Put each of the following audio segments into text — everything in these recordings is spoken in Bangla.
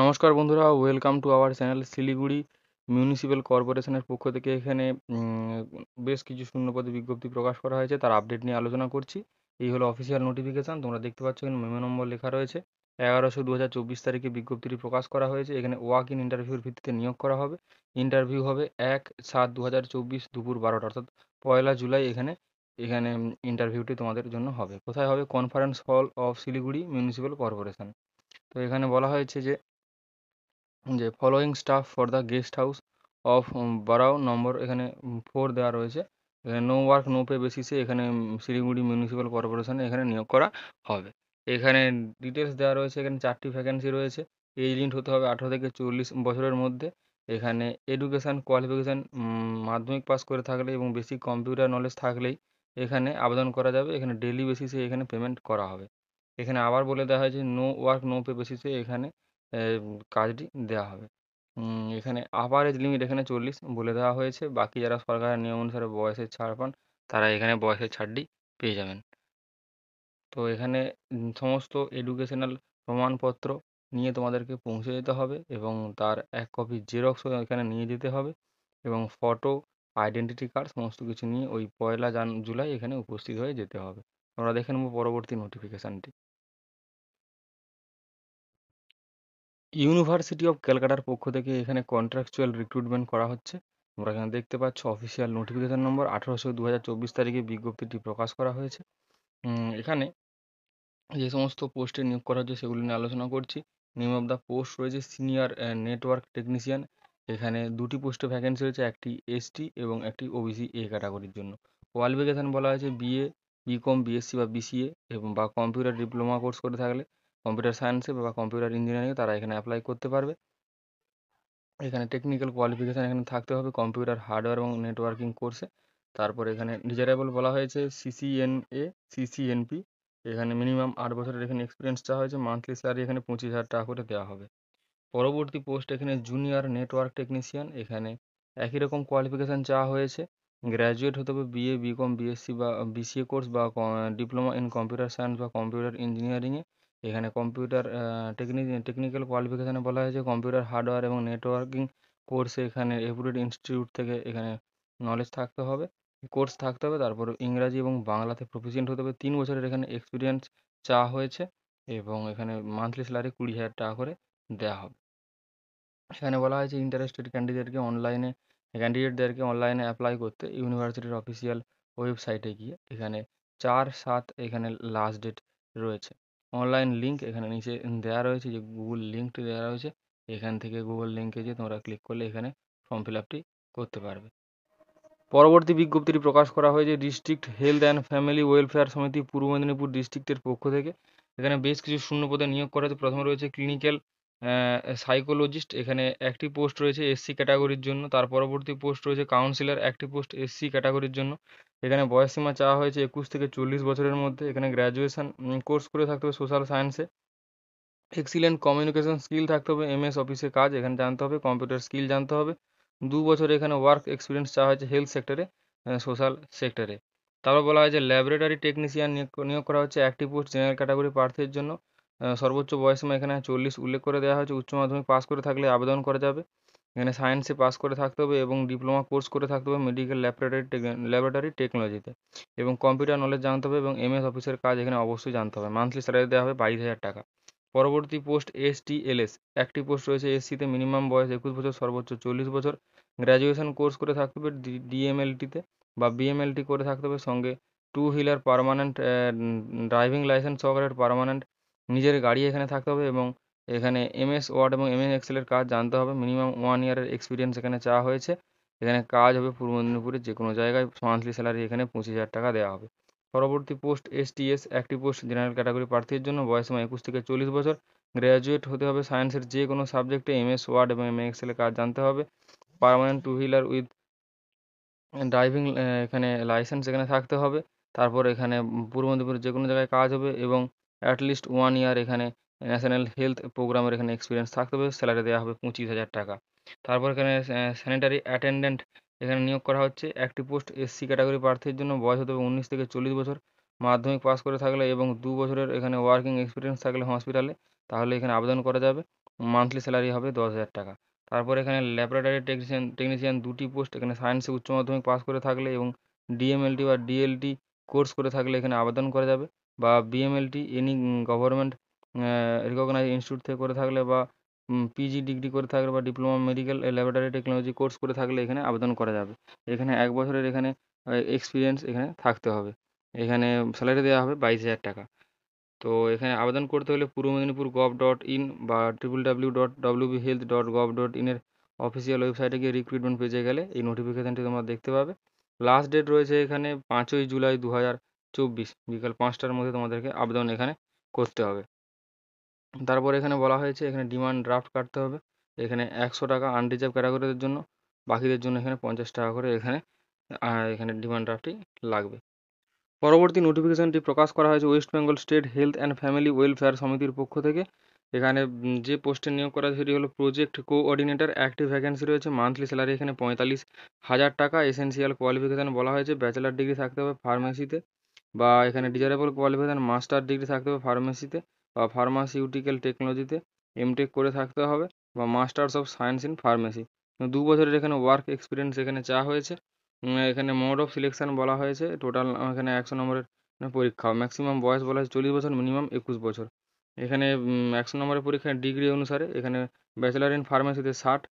নমস্কার বন্ধুরা, welcome to our channel. Siliguri municipal কর্পোরেশনের পক্ষ থেকে এখানে বেশ কিছু শূন্যপদে বিজ্ঞপ্তি প্রকাশ করা হয়েছে, তার আপডেট নিয়ে আলোচনা করছি। এই হলো অফিসিয়াল নোটিফিকেশান। তোমরা দেখতে পাচ্ছ এখানে মেমো নম্বর লেখা রয়েছে 11/2/2024 তারিখে বিজ্ঞপ্তিটি প্রকাশ করা হয়েছে। এখানে ওয়াক ইন ইন্টারভিউর ভিত্তিতে নিয়োগ করা হবে। ইন্টারভিউ হবে 1/7/2024 দুপুর 12টা, অর্থাৎ 1 জুলাই। এখানে এখানে ইন্টারভিউটি তোমাদের জন্য হবে। কোথায় হবে? Conference hall of Siliguri municipal corporation. তো এখানে বলা হয়েছে যে following staff for the guest house of বারাও নম্বর এখানে 4 দেওয়া রয়েছে। এখানে নো ওয়ার্ক নো পে বেসিসে এখানে শিলিগুড়ি মিউনিসিপ্যাল কর্পোরেশনে এখানে নিয়োগ করা হবে। এখানে ডিটেলস দেওয়া রয়েছে। এখানে 4টি ভ্যাকেন্সি রয়েছে। এজ লিমিট হতে হবে 18 থেকে 40 বছরের মধ্যে। এখানে এডুকেশান কোয়ালিফিকেশান মাধ্যমিক পাস করে থাকলে এবং বেসিক কম্পিউটার নলেজ থাকলেই এখানে আবেদন করা যাবে। এখানে ডেলি বেসিসে এখানে পেমেন্ট করা হবে। এখানে আবার বলে দেওয়া হয়েছে নো ওয়ার্ক নো পে বেসিসে এখানে কাজটি দেওয়া হবে। এখানে আপার এজ লিমিট এখানে 40 বলে দেওয়া হয়েছে। বাকি যারা সরকারের নিয়ম অনুসারে বয়সের ছাড় পান, তারা এখানে বয়সের ছাড়টি পেয়ে যাবেন। তো এখানে সমস্ত এডুকেশনাল প্রমাণপত্র নিয়ে তোমাদেরকে পৌঁছে যেতে হবে এবং তার 1 কপি জেরক্সও এখানে নিয়ে যেতে হবে এবং ফটো, আইডেন্টিটি কার্ড সমস্ত কিছু নিয়ে ওই 1 জুলাই এখানে উপস্থিত হয়ে যেতে হবে। আমরা দেখে নেব পরবর্তী নোটিফিকেশানটি। ইউনিভার্সিটি অফ ক্যালকাটার পক্ষ থেকে এখানে কন্ট্রাকচুয়াল রিক্রুটমেন্ট করা হচ্ছে। তোমরা এখানে দেখতে পাচ্ছ অফিসিয়াল নোটিফিকেশান নম্বর 18/2/2024 তারিখে বিজ্ঞপ্তিটি প্রকাশ করা হয়েছে। এখানে যে সমস্ত পোস্টে নিয়োগ করা হচ্ছে সেগুলি নিয়ে আলোচনা করছি। নেম অফ দ্য পোস্ট রয়েছে সিনিয়র নেটওয়ার্ক টেকনিশিয়ান। এখানে 2টি পোস্টে ভ্যাকেন্সি রয়েছে, একটি এসটি এবং একটি ওবিসি এ ক্যাটাগরির জন্য। কোয়ালিফিকেশান বলা হয়েছে বিএ, বিকম, বিএসসি বা বিসিএ এবং বা কম্পিউটার ডিপ্লোমা কোর্স করে থাকলে কম্পিউটার সায়েন্সে বা কম্পিউটার ইঞ্জিনিয়ারিংয়ে তারা এখানে অ্যাপ্লাই করতে পারবে। এখানে টেকনিক্যাল কোয়ালিফিকেশান এখানে থাকতে হবে কম্পিউটার হার্ডওয়্যার এবং নেটওয়ার্কিং কোর্সে। তারপরে এখানে ডিজারেবল বলা হয়েছে সিসিএনএ, সিসিএনপি। এখানে মিনিমাম 8 বছরের এখানে এক্সপিরিয়েন্স চাওয়া হয়েছে। মান্থলি স্যালারি এখানে 25,000 টাকা করে দেওয়া হবে। পরবর্তী পোস্ট এখানে জুনিয়র নেটওয়ার্ক টেকনিশিয়ান। এখানে একই রকম কোয়ালিফিকেশান চাওয়া হয়েছে। গ্র্যাজুয়েট হতে হবে বিএ, বিকম, বিএসসি বা বিসিএ কোর্স বা ডিপ্লোমা ইন কম্পিউটার সায়েন্স বা কম্পিউটার ইঞ্জিনিয়ারিংয়ে। এখানে কম্পিউটার টেকনিক্যাল কোয়ালিফিকেশানে বলা হয়েছে কম্পিউটার হার্ডওয়্যার এবং নেটওয়ার্কিং কোর্সে এখানে এপুরেট ইনস্টিটিউট থেকে এখানে নলেজ থাকতে হবে, কোর্স থাকতে হবে। তারপরে ইংরাজি এবং বাংলাতে প্রফিসিয়েন্ট হতে হবে। 3 বছরের এখানে এক্সপিরিয়েন্স চাওয়া হয়েছে এবং এখানে মান্থলি স্যালারি 20,000 টাকা করে দেওয়া হবে। এখানে বলা হয়েছে ইন্টারেস্টেড ক্যান্ডিডেটদেরকে অনলাইনে অ্যাপ্লাই করতে ইউনিভার্সিটির অফিসিয়াল ওয়েবসাইটে গিয়ে এখানে 4/7 এখানে লাস্ট ডেট রয়েছে। অনলাইন লিঙ্ক এখানে নিচে দেওয়া রয়েছে, যে গুগল লিঙ্কটি দেওয়া রয়েছে। এখান থেকে গুগল লিঙ্কে যেয়ে তোমরা ক্লিক করলে এখানে ফর্ম ফিল আপটি করতে পারবে। পরবর্তী বিজ্ঞপ্তিটি প্রকাশ করা হয়েছে district health and family welfare সমিতি পূর্ব মেদিনীপুর ডিস্ট্রিক্টের পক্ষ থেকে। এখানে বেশ কিছু শূন্যপদে নিয়োগ করা হয়েছে। প্রথমে রয়েছে ক্লিনিক্যাল সাইকোলজিস্ট। এখানে একটি পোস্ট রয়েছে এসসি ক্যাটাগরির জন্য। তার পরবর্তী পোস্ট রয়েছে কাউন্সিলর, একটি পোস্ট এসসি ক্যাটাগরির জন্য। এখানে বয়সসীমা চাওয়া হয়েছে 21 থেকে 40 বছরের মধ্যে। এখানে গ্র্যাজুয়েশন কোর্স করে থাকতে হবে সোশ্যাল সায়েন্সে। এক্সিলেন্ট কমিউনিকেশন স্কিল থাকতে হবে, এমএস অফিসে কাজ এখানে জানতে হবে, কম্পিউটার স্কিল জানতে হবে। 2 বছর এখানে ওয়ার্ক এক্সপিরিয়েন্স চাওয়া হয়েছে হেলথ সেক্টরে, সোশ্যাল সেক্টরে। তারপর বলা হয়েছে ল্যাবরেটরি টেকনিশিয়ান নিয়োগ করা হচ্ছে, একটি পোস্ট জেনারেল ক্যাটাগরি প্রার্থীর জন্য। সর্বোচ্চ বয়সসীমা এখানে 40 উল্লেখ করে দেওয়া হয়েছে। উচ্চ মাধ্যমিক পাস করে থাকলে আবেদন করা যাবে। এখানে সায়েন্সে পাস করে থাকতে হবে এবং ডিপ্লোমা কোর্স করে থাকতে হবে মেডিকেল ল্যাবরেটরি টেকনোলজিতে এবং কম্পিউটার নলেজ জানতে হবে এবং এমএস অফিসের কাজ এখানে অবশ্যই জানতে হবে। মান্থলি স্যালারি দেওয়া হবে 22,000 টাকা। পরবর্তী পোস্ট এসটিএলএস, একটি পোস্ট রয়েছে এসসিতে, মিনিমাম বয়স 21 বছর, সর্বোচ্চ 40 বছর। গ্র্যাজুয়েশন কোর্স করে থাকতে হবে ডিএমএলটিতে বা বিএমএলটি করে থাকতে হবে। সঙ্গে 2 হুইলার পার্মানেন্ট ড্রাইভিং লাইসেন্স সহকারে পার্মানেন্ট নিজের গাড়ি এখানে থাকতে হবে এবং এখানে এমএস ওয়ার্ড এবং এমএস এক্সেলের কাজ জানতে হবে। মিনিমাম 1 ইয়ারের এক্সপিরিয়েন্স এখানে চাওয়া হয়েছে। এখানে কাজ হবে পূর্ব মেদিনীপুরের যে কোনো জায়গায়। মান্থলি স্যালারি এখানে 25,000 টাকা দেওয়া হবে। পরবর্তী পোস্ট এসটিএস, একটি পোস্ট জেনারেল ক্যাটাগরি প্রার্থীর জন্য। বয়সসীমা 21 থেকে 40 বছর। গ্র্যাজুয়েট হতে হবে সায়েন্সের যে কোনো সাবজেক্টে, এমএস ওয়ার্ড এবং এমএস এক্সেলে কাজ জানতে হবে। পার্মানেন্ট 2 হুইলার উইথ ড্রাইভিং এখানে লাইসেন্স এখানে থাকতে হবে। তারপর এখানে পূর্ব মেদিনীপুরের যে কোনো জায়গায় কাজ হবে এবং অ্যাটলিস্ট 1 ইয়ার এখানে ন্যাশনাল হেলথ প্রোগ্রামের এখানে এক্সপিরিয়েন্স থাকতে হবে। স্যালারি দেওয়া হবে 25,000 টাকা। তারপর এখানে স্যানিটারি অ্যাটেন্ডেন্ট এখানে নিয়োগ করা হচ্ছে, একটি পোস্ট এসসি ক্যাটাগরি প্রার্থীর জন্য। বয়স হতে হবে 19 থেকে 40 বছর। মাধ্যমিক পাস করে থাকলে এবং 2 বছরের এখানে ওয়ার্কিং এক্সপিরিয়েন্স থাকলে হসপিটালে, তাহলে এখানে আবেদন করা যাবে। মান্থলি স্যালারি হবে 10,000 টাকা। তারপর এখানে ল্যাবরেটরি টেকনিশিয়ান 2টি পোস্ট, এখানে সায়েন্সে উচ্চ মাধ্যমিক পাস করে থাকলে এবং ডিএমএলটি বা ডিএলটি কোর্স করে থাকলে এখানে আবেদন করা যাবে, বা BMLT any government recognized institute থেকে করে থাকলে, বা পিজি ডিগ্রি করে থাকলে, বা diploma medical laboratory technology course করে থাকলে এখানে আবেদন করা যাবে। এখানে 1 বছরের এখানে এক্সপিরিয়েন্স এখানে থাকতে হবে। এখানে স্যালারি দেওয়া হবে 22,000 টাকা। তো এখানে আবেদন করতে হলে পূর্ব মেদিনীপুর gov.in বা www.wbhealth.gov.in এর অফিসিয়াল ওয়েবসাইটে গিয়ে রিক্রুটমেন্ট পেজে গেলে এই নোটিফিকেশানটি তোমরা দেখতে পাবে। লাস্ট ডেট রয়েছে এখানে 5ই জুলাই 2024 বিকাল 5টার মধ্যে তোমাদেরকে আবেদন এখানে করতে হবে। তারপর এখানে বলা হয়েছে এখানে ডিমান্ড ড্রাফট কাটতে হবে। এখানে 100 টাকা আনরিজার্ভ ক্যাটাগরিদের জন্য, বাকিদের জন্য এখানে 50 টাকা করে এখানে ডিমান্ড ড্রাফটটি লাগবে। পরবর্তী নোটিফিকেশনটি প্রকাশ করা হয়েছে West Bengal state health and family welfare সমিতির পক্ষ থেকে। এখানে যে পোস্টে নিয়োগ করা হয়েছে সেটি হলো প্রজেক্ট কোঅর্ডিনেটর। অ্যাক্টিভ ভ্যাকেন্সি রয়েছে। মান্থলি স্যালারি এখানে 45,000 টাকা। এসেন্সিয়াল কোয়ালিফিকেশান বলা হয়েছে ব্যাচেলার ডিগ্রি থাকতে হবে ফার্মেসিতে, বা এখানে ডিজারেবল কোয়ালিফিকেশান মাস্টার ডিগ্রি থাকতে হবে ফার্মেসিতে বা ফার্মাসিউটিক্যাল টেকনোলজিতে এমটেক করে থাকতে হবে, বা masters of science in pharmacy. 2 বছরের এখানে ওয়ার্ক এক্সপিরিয়েন্স এখানে চাওয়া হয়েছে। এখানে মোড অফ সিলেকশন বলা হয়েছে টোটাল এখানে 100 নম্বরের পরীক্ষা। ম্যাক্সিমাম বয়স বলা হয়েছে 40 বছর, মিনিমাম 21 বছর। এখানে 100 নম্বরের পরীক্ষায় ডিগ্রি অনুসারে এখানে ব্যাচেলার ইন ফার্মেসিতে 60,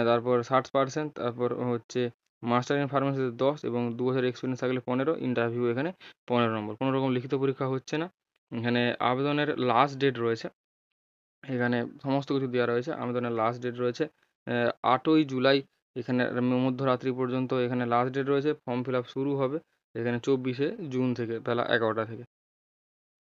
তারপর 60%, তারপর হচ্ছে মাস্টার ইন ফার্মেসিতে 10 এবং 2 বছর এক্সপিরিয়েন্স থাকলে 15, ইন্টারভিউ এখানে 15 নম্বর। কোনো রকম লিখিত পরীক্ষা হচ্ছে না। এখানে আবেদনের লাস্ট ডেট রয়েছে, এখানে সমস্ত কিছু দেওয়া রয়েছে। আবেদনের লাস্ট ডেট রয়েছে 8ই জুলাই এখানে মধ্যরাত্রি পর্যন্ত এখানে লাস্ট ডেট রয়েছে। ফর্ম ফিল আপ শুরু হবে এখানে 24শে জুন থেকে বেলা 11টা থেকে।